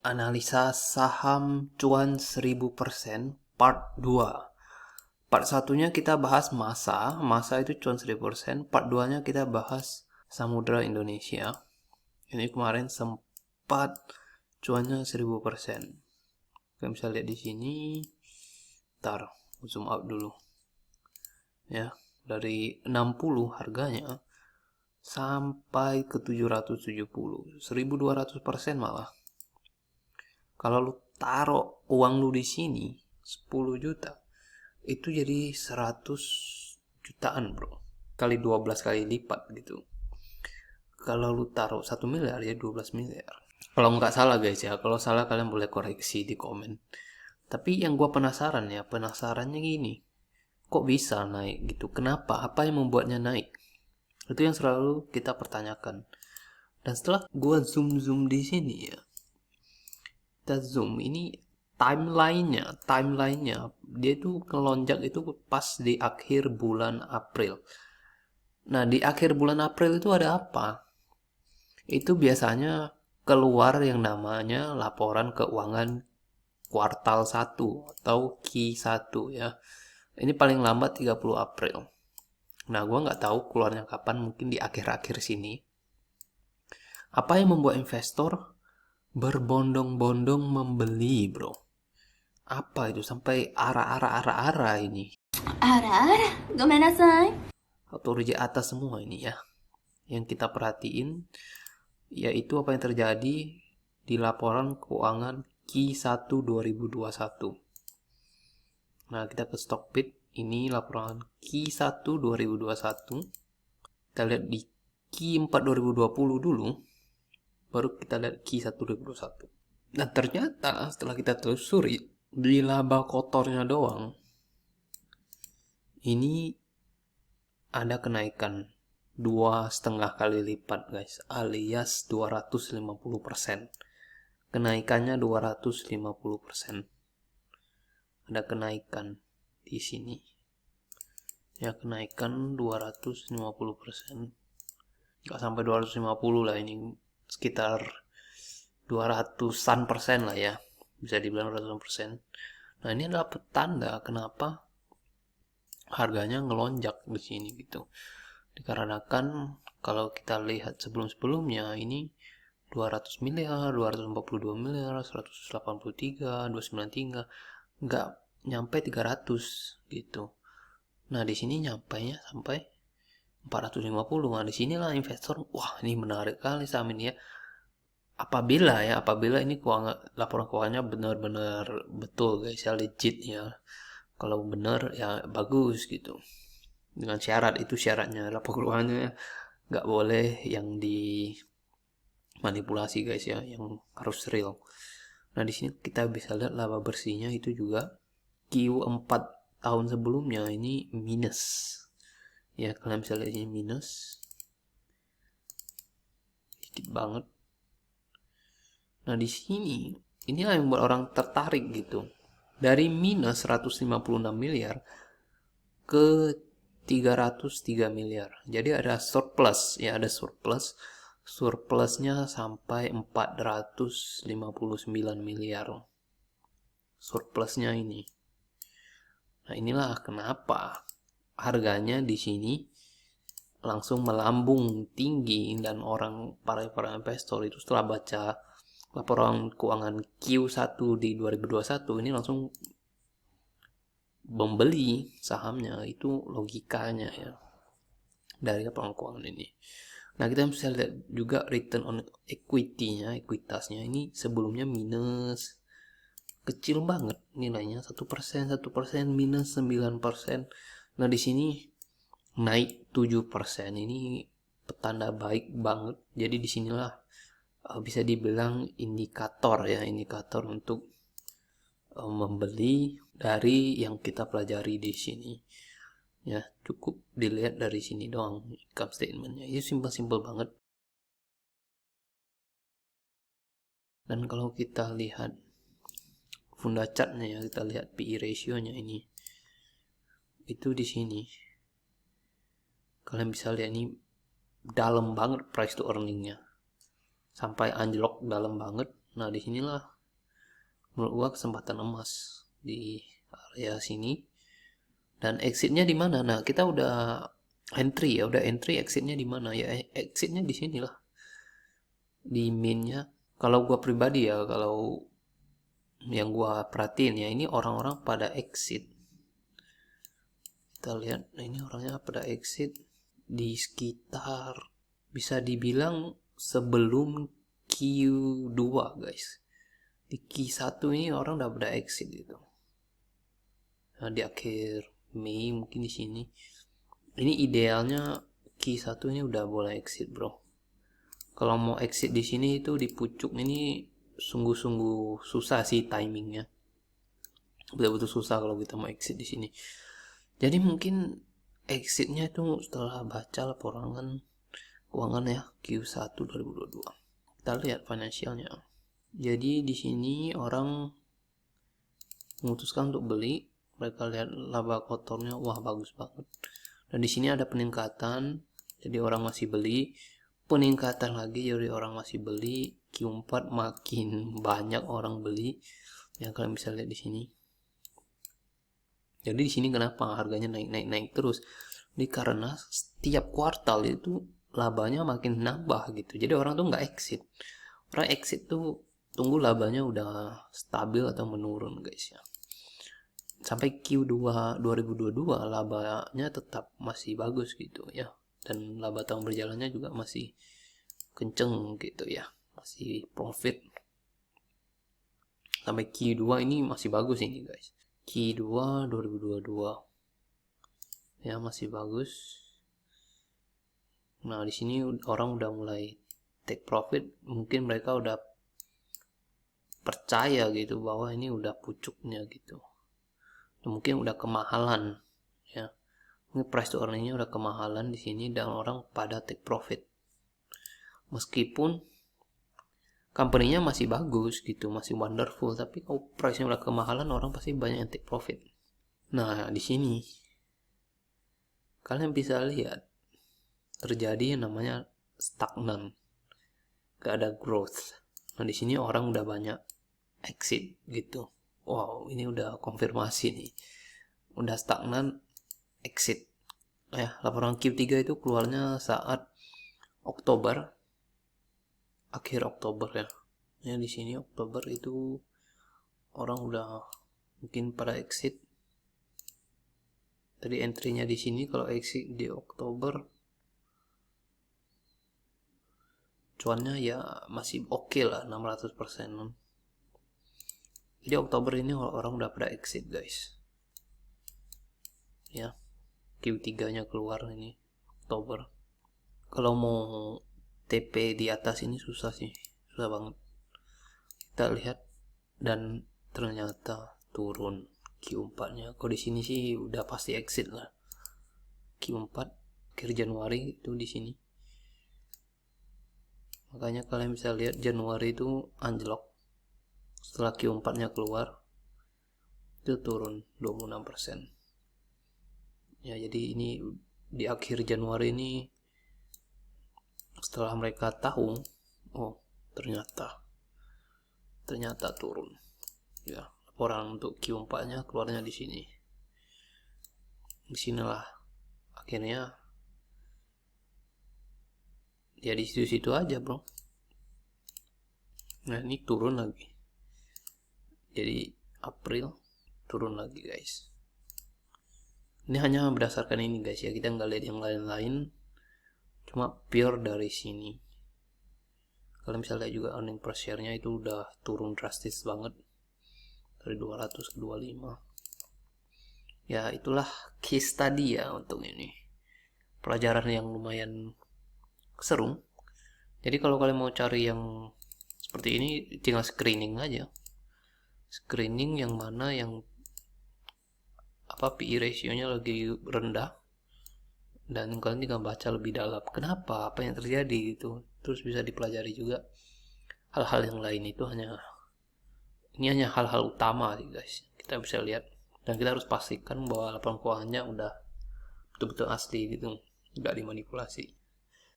analisa saham cuan 1000% part 2. Part satunya kita bahas masa itu cuan 1000%, part 2-nya kita bahas Samudra Indonesia. Ini kemarin sempat cuannya 1000%. Kalian bisa lihat di sini. Ntar zoom out dulu. Ya, dari 60 harganya sampai ke 770, 1200% malah. Kalau lu taruh uang lu di sini 10 juta, itu jadi 100 jutaan, bro. Kali 12 kali lipat gitu. Kalau lu taruh 1 miliar ya 12 miliar. Kalau nggak salah guys ya, kalau salah kalian boleh koreksi di komen. Tapi yang gua penasarannya gini. Kok bisa naik gitu? Kenapa? Apa yang membuatnya naik? Itu yang selalu kita pertanyakan. Dan setelah gua zoom di sini ya, kita zoom ini timelinenya dia tuh ngelonjak itu pas di akhir bulan April. Nah, di akhir bulan April itu ada apa? Itu biasanya keluar yang namanya laporan keuangan kuartal 1 atau Q1 ya. Ini paling lambat 30 April. Nah, gue nggak tahu keluarnya kapan, mungkin di akhir-akhir sini. Apa yang membuat investor berbondong-bondong membeli, bro? Apa itu sampai ara ini? Ara, gomenasai. Atau rejek atas semua ini ya. Yang kita perhatiin yaitu apa yang terjadi di laporan keuangan Q1 2021. Nah, kita ke Stockbit. Ini laporan Q1 2021. Kita lihat di Q4 2020 dulu. Baru kita lihat Q1 2021. Dan ternyata setelah kita telusuri di laba kotornya doang, ini ada kenaikan 2,5 kali lipat guys, alias 250%. Kenaikannya 250%. Ada kenaikan di sini. Ya, kenaikan 250%. Nggak sampai 250 lah, ini sekitar 200-an% lah ya. Bisa dibilang 200%. Nah, ini adalah petanda kenapa harganya ngelonjak di sini gitu. Dikarenakan kalau kita lihat sebelum-sebelumnya ini 200 miliar, 242 miliar, 183, 293, nggak nyampe 300 gitu. Nah, di sini nyampainya sampai 450. Nah, di sinilah investor, wah ini menarik kali saham ini ya. Apabila ini laporan keuangannya benar-benar betul guys ya, legit ya. Kalau benar ya bagus gitu. Dengan syarat, itu syaratnya, laporan keuangannya nggak boleh yang dimanipulasi guys ya, yang harus real. Nah, di sini kita bisa lihat laba bersihnya itu juga Q4 tahun sebelumnya ini minus. Ya, kalian bisa lihat ini minus. Dikit banget. Nah, di sini inilah yang membuat orang tertarik gitu. Dari minus 156 miliar ke 303 miliar. Jadi ada surplus, ya ada surplus. Surplusnya sampai 459 miliar. Surplusnya ini. Nah, inilah kenapa harganya di sini langsung melambung tinggi, dan para investor itu setelah baca laporan keuangan Q1 di 2021 ini langsung membeli sahamnya. Itu logikanya ya dari laporan keuangan ini. Nah, kita bisa lihat juga return on equity-nya, ekuitasnya ini sebelumnya minus, kecil banget nilainya, 1%, minus 9%. Nah, di sini naik 7%. Ini petanda baik banget. Jadi disinilah bisa dibilang indikator untuk membeli dari yang kita pelajari di sini. Ya, cukup dilihat dari sini doang income statementnya. Itu simpel banget. Dan kalau kita lihat funda chartnya ya, kita lihat PE ratio-nya ini. Itu di sini. Kalian bisa lihat ini dalam banget price to earning-nya. Sampai anjlok dalam banget. Nah, disinilah menurut gua kesempatan emas di area sini. Dan exitnya di mana? Nah, kita udah entry ya, exitnya di mana ya? Exitnya di sini lah, di mainnya. Kalau gua pribadi ya, kalau yang gua perhatiin ya, ini orang-orang pada exit. Kita lihat, nah ini orangnya pada exit di sekitar, bisa dibilang sebelum Q2 guys. Di Q1 ini orang udah pada exit gitu. Nah, di akhir Mei mungkin di sini. Ini idealnya Q1 ini udah boleh exit, bro. Kalau mau exit di sini itu di pucuk ini sungguh-sungguh susah sih timingnya. Betul-betul susah kalau kita mau exit di sini. Jadi mungkin exitnya itu setelah baca laporan keuangan ya Q1 2022. Kita lihat finansialnya. Jadi di sini orang memutuskan untuk beli. Mereka lihat laba kotornya, wah bagus banget. Dan di sini ada peningkatan, jadi orang masih beli. Peningkatan lagi, jadi orang masih beli. Q4 makin banyak orang beli. Yang kalian bisa lihat di sini. Jadi di sini kenapa harganya naik terus? Ini karena setiap kuartal itu labanya makin nambah gitu. Jadi orang tuh nggak exit. Orang exit tuh tunggu labanya udah stabil atau menurun guys ya. Sampai Q2 2022 labanya tetap masih bagus gitu ya. Dan laba tahun berjalannya juga masih kenceng gitu ya. Masih profit. Sampai Q2 ini masih bagus ini guys. Q2 2022 ya masih bagus. Nah, di sini orang udah mulai take profit, mungkin mereka udah percaya gitu bahwa ini udah pucuknya gitu. Dan mungkin udah kemahalan ya. Ini price to earningnya udah kemahalan di sini dan orang pada take profit. Meskipun company-nya masih bagus gitu, masih wonderful, tapi kalau price-nya udah kemahalan orang pasti banyak yang take profit. Nah, di sini kalian bisa lihat terjadi yang namanya stagnan, gak ada growth. Nah, di sini orang udah banyak exit gitu. Wow, ini udah konfirmasi nih, udah stagnan, exit ya. Laporan Q3 itu keluarnya saat Oktober, akhir Oktober ya. Ya di sini Oktober itu orang udah mungkin pada exit. Tadi entry-nya di sini kalau exit di Oktober cuannya ya masih oke lah 600%. Jadi Oktober ini orang udah pada exit guys. Ya, Q3 nya keluar ini Oktober. Kalau mau TP di atas ini susah sih, susah banget. Kita lihat dan ternyata turun Q4 nya. Kalau di sini sih udah pasti exit lah. Q4 akhir Januari itu di sini. Makanya kalian bisa lihat Januari itu anjlok. Setelah Q4 nya keluar itu turun 26%. Ya, jadi ini di akhir Januari ini setelah mereka tahu, oh ternyata turun. Ya, laporan untuk Q4 nya keluarnya di sini. Di sinilah akhirnya ya di situ-situ aja, bro. Nah, ini turun lagi. Jadi April turun lagi, guys. Ini hanya berdasarkan ini, guys ya. Kita nggak lihat yang lain-lain. Cuma pure dari sini. Kalian bisa lihat juga earning per share-nya itu udah turun drastis banget. Dari 200 ke 25. Ya, itulah case study ya untuk ini. Pelajaran yang lumayan seru. Jadi kalau kalian mau cari yang seperti ini, tinggal screening aja. Screening yang mana yang PI ratio-nya lagi rendah, dan kalian tinggal baca lebih dalam kenapa, apa yang terjadi gitu. Terus bisa dipelajari juga hal-hal yang lain. Itu hanya hal-hal utama sih guys, kita bisa lihat. Dan kita harus pastikan bahwa laporan keuangannya udah betul-betul asli gitu, nggak dimanipulasi.